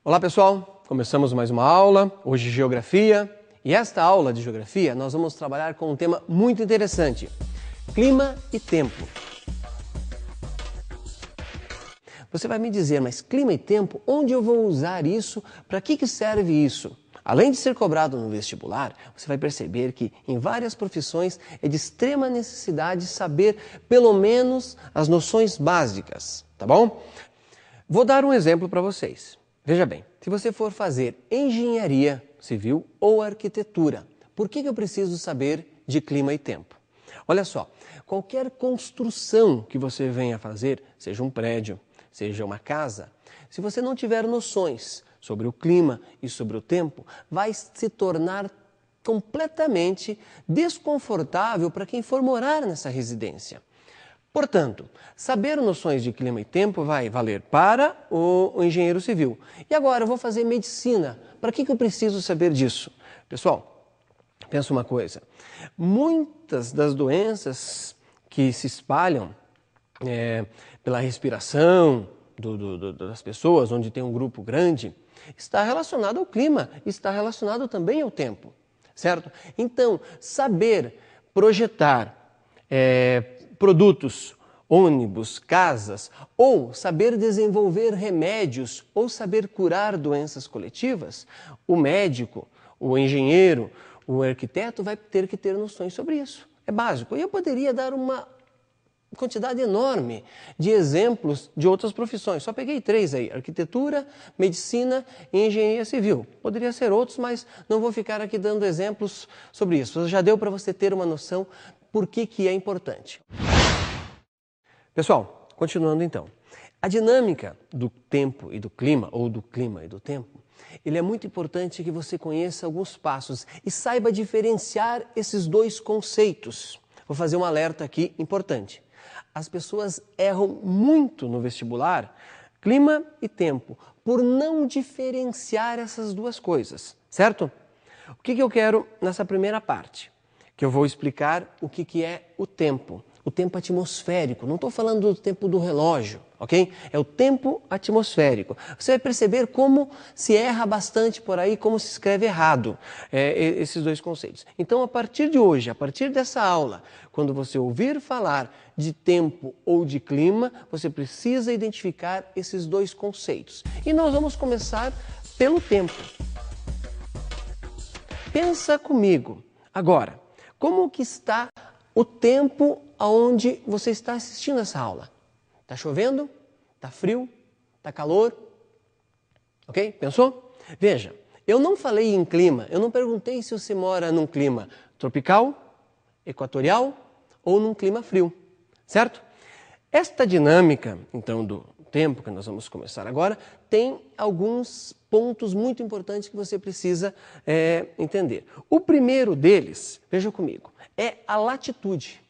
Olá pessoal, começamos mais uma aula, hoje Geografia, e esta aula de Geografia nós vamos trabalhar com um tema muito interessante, clima e tempo. Você vai me dizer, mas clima e tempo, onde eu vou usar isso? Para que serve isso? Além de ser cobrado no vestibular, você vai perceber que em várias profissões é de extrema necessidade saber pelo menos as noções básicas, tá bom? Vou dar um exemplo para vocês. Veja bem, se você for fazer engenharia civil ou arquitetura, por que eu preciso saber de clima e tempo? Olha só, qualquer construção que você venha fazer, seja um prédio, seja uma casa, se você não tiver noções sobre o clima e sobre o tempo, vai se tornar completamente desconfortável para quem for morar nessa residência. Portanto, saber noções de clima e tempo vai valer para o engenheiro civil. E agora, eu vou fazer medicina. Para que eu preciso saber disso? Pessoal, pensa uma coisa. Muitas das doenças que se espalham pela respiração das pessoas, onde tem um grupo grande, está relacionado ao clima, está relacionado também ao tempo, certo? Então, saber projetar produtos, ônibus, casas, ou saber desenvolver remédios, ou saber curar doenças coletivas, o médico, o engenheiro, o arquiteto vai ter que ter noções sobre isso. É básico. E eu poderia dar uma quantidade enorme de exemplos de outras profissões. Só peguei 3 aí, arquitetura, medicina e engenharia civil. Poderia ser outros, mas não vou ficar aqui dando exemplos sobre isso. Já deu para você ter uma noção por que é importante. Pessoal, continuando então. A dinâmica do tempo e do clima, ou do clima e do tempo, ele é muito importante que você conheça alguns passos e saiba diferenciar esses dois conceitos. Vou fazer um alerta aqui importante. As pessoas erram muito no vestibular, clima e tempo, por não diferenciar essas duas coisas, certo? O que eu quero nessa primeira parte? Que eu vou explicar o que é o tempo atmosférico. Não estou falando do tempo do relógio, ok? É o tempo atmosférico. Você vai perceber como se erra bastante por aí, como se escreve errado esses dois conceitos. Então, a partir de hoje, a partir dessa aula, quando você ouvir falar de tempo ou de clima, você precisa identificar esses dois conceitos. E nós vamos começar pelo tempo. Pensa comigo. Agora, como que está o tempo aonde você está assistindo essa aula? Está chovendo? Está frio? Está calor? Ok? Pensou? Veja, eu não falei em clima, eu não perguntei se você mora num clima tropical, equatorial ou num clima frio, certo? Esta dinâmica, então, do tempo que nós vamos começar agora, tem alguns pontos muito importantes que você precisa entender. O primeiro deles, veja comigo, é a latitude.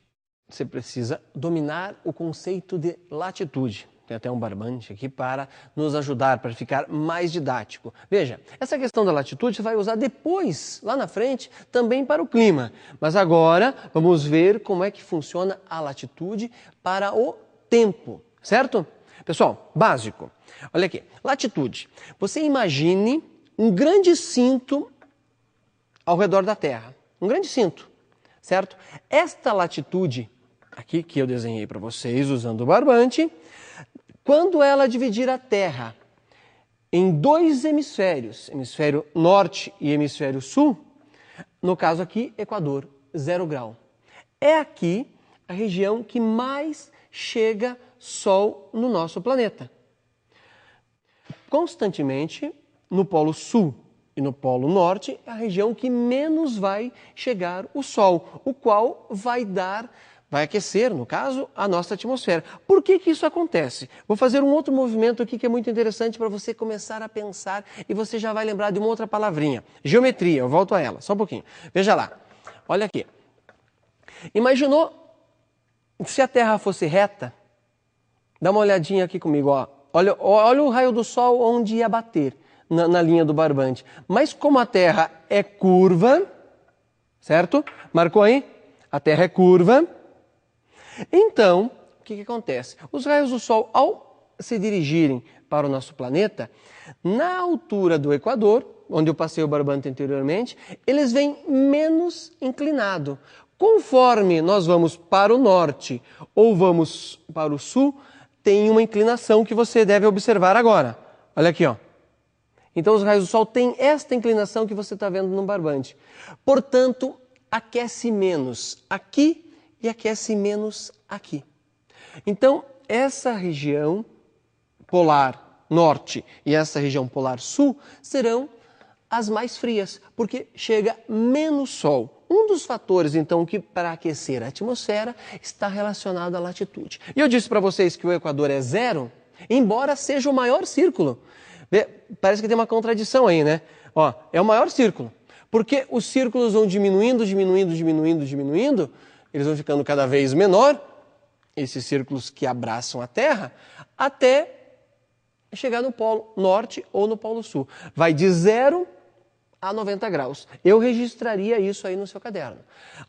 Você precisa dominar o conceito de latitude. Tem até um barbante aqui para nos ajudar, para ficar mais didático. Veja, essa questão da latitude você vai usar depois, lá na frente, também para o clima. Mas agora vamos ver como é que funciona a latitude para o tempo, certo? Pessoal, básico. Olha aqui, latitude. Você imagine um grande cinto ao redor da Terra. Um grande cinto, certo? Esta latitude aqui que eu desenhei para vocês usando o barbante, quando ela dividir a Terra em 2 hemisférios, hemisfério norte e hemisfério sul, no caso aqui, Equador, 0 grau. É aqui a região que mais chega Sol no nosso planeta. Constantemente, no Polo Sul e no Polo Norte, é a região que menos vai chegar o Sol, o qual vai aquecer, no caso, a nossa atmosfera. Por que isso acontece? Vou fazer um outro movimento aqui que é muito interessante para você começar a pensar e você já vai lembrar de uma outra palavrinha. Geometria, eu volto a ela, só um pouquinho. Veja lá, olha aqui. Imaginou se a Terra fosse reta? Dá uma olhadinha aqui comigo, ó. Olha o raio do Sol onde ia bater na linha do barbante. Mas como a Terra é curva, certo? Marcou aí? A Terra é curva. Então, o que acontece? Os raios do Sol, ao se dirigirem para o nosso planeta, na altura do Equador, onde eu passei o barbante anteriormente, eles vêm menos inclinado. Conforme nós vamos para o norte ou vamos para o sul, tem uma inclinação que você deve observar agora. Olha aqui, ó. Então os raios do sol têm esta inclinação que você está vendo no barbante. Portanto, aquece menos aqui e aquece menos aqui. Então, essa região polar norte e essa região polar sul serão as mais frias, porque chega menos sol. Um dos fatores, então, que para aquecer a atmosfera está relacionado à latitude. E eu disse para vocês que o Equador é zero, embora seja o maior círculo. Parece que tem uma contradição aí, né? Ó, é o maior círculo, porque os círculos vão diminuindo, eles vão ficando cada vez menor, esses círculos que abraçam a Terra, até chegar no Polo Norte ou no Polo Sul. Vai de 0 a 90 graus. Eu registraria isso aí no seu caderno.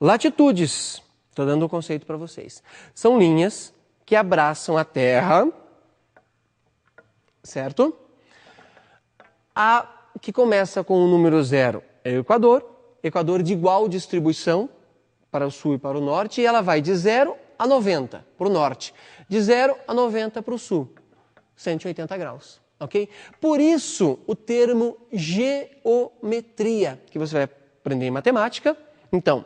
Latitudes, estou dando um conceito para vocês. São linhas que abraçam a Terra, certo? A que começa com o número 0 é o Equador de igual distribuição para o sul e para o norte, e ela vai de 0 a 90 para o norte, de 0 a 90 para o sul, 180 graus. Ok? Por isso, o termo geometria, que você vai aprender em matemática. Então,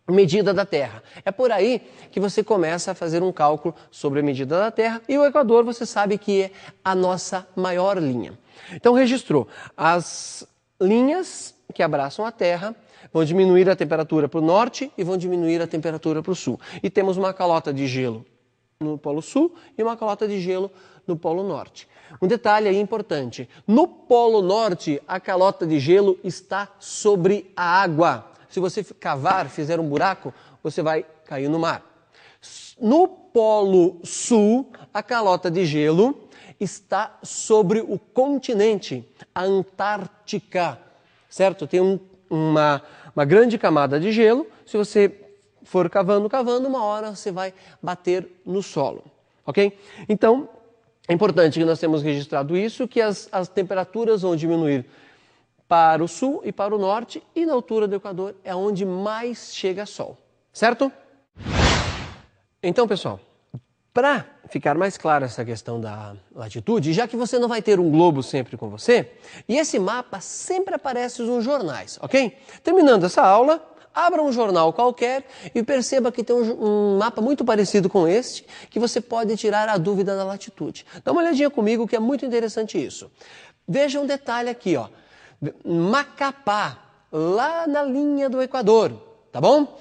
medida da Terra. É por aí que você começa a fazer um cálculo sobre a medida da Terra. E o Equador, você sabe que é a nossa maior linha. Então, registrou. As linhas que abraçam a Terra vão diminuir a temperatura para o norte e vão diminuir a temperatura para o sul. E temos uma calota de gelo no Polo Sul e uma calota de gelo no Polo Norte. Um detalhe aí importante, no Polo Norte a calota de gelo está sobre a água. Se você cavar, fizer um buraco, você vai cair no mar. No Polo Sul, a calota de gelo está sobre o continente, a Antártica, certo? Tem uma grande camada de gelo, se você for cavando, uma hora você vai bater no solo, ok? Então, é importante que nós temos registrado isso, que as temperaturas vão diminuir para o sul e para o norte, e na altura do Equador é onde mais chega sol, certo? Então, pessoal, para ficar mais clara essa questão da latitude, já que você não vai ter um globo sempre com você, e esse mapa sempre aparece nos jornais, ok? Terminando essa aula, abra um jornal qualquer e perceba que tem um mapa muito parecido com este, que você pode tirar a dúvida da latitude. Dá uma olhadinha comigo que é muito interessante isso. Veja um detalhe aqui, ó. Macapá, lá na linha do Equador, tá bom?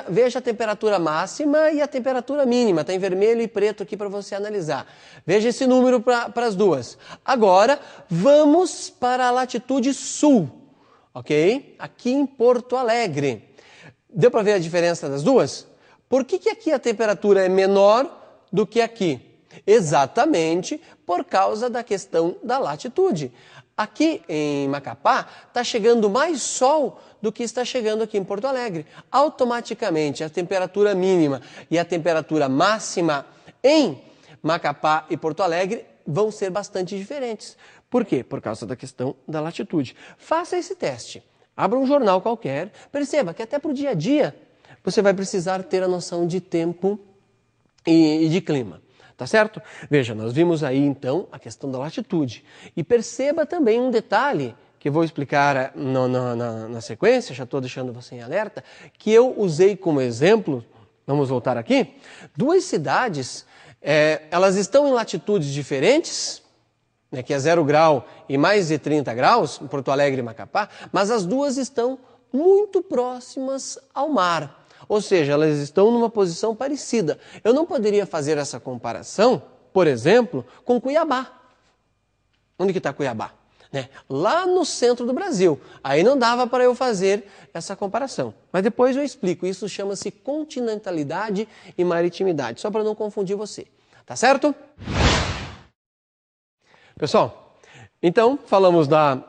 Veja a temperatura máxima e a temperatura mínima, está em vermelho e preto aqui para você analisar. Veja esse número para as duas. Agora, vamos para a latitude sul, ok? Aqui em Porto Alegre. Deu para ver a diferença das duas? Por que aqui a temperatura é menor do que aqui? Exatamente por causa da questão da latitude. Aqui em Macapá está chegando mais sol do que está chegando aqui em Porto Alegre. Automaticamente a temperatura mínima e a temperatura máxima em Macapá e Porto Alegre vão ser bastante diferentes. Por quê? Por causa da questão da latitude. Faça esse teste. Abra um jornal qualquer, perceba que até para o dia a dia você vai precisar ter a noção de tempo e de clima, tá certo? Veja, nós vimos aí então a questão da latitude e perceba também um detalhe que eu vou explicar na sequência, já estou deixando você em alerta, que eu usei como exemplo, vamos voltar aqui, duas cidades, elas estão em latitudes diferentes, que é 0 grau e mais de 30 graus, em Porto Alegre e Macapá, mas as duas estão muito próximas ao mar. Ou seja, elas estão numa posição parecida. Eu não poderia fazer essa comparação, por exemplo, com Cuiabá. Onde que está Cuiabá? Lá no centro do Brasil. Aí não dava para eu fazer essa comparação. Mas depois eu explico. Isso chama-se continentalidade e maritimidade, só para não confundir você. Tá certo? Pessoal, então falamos da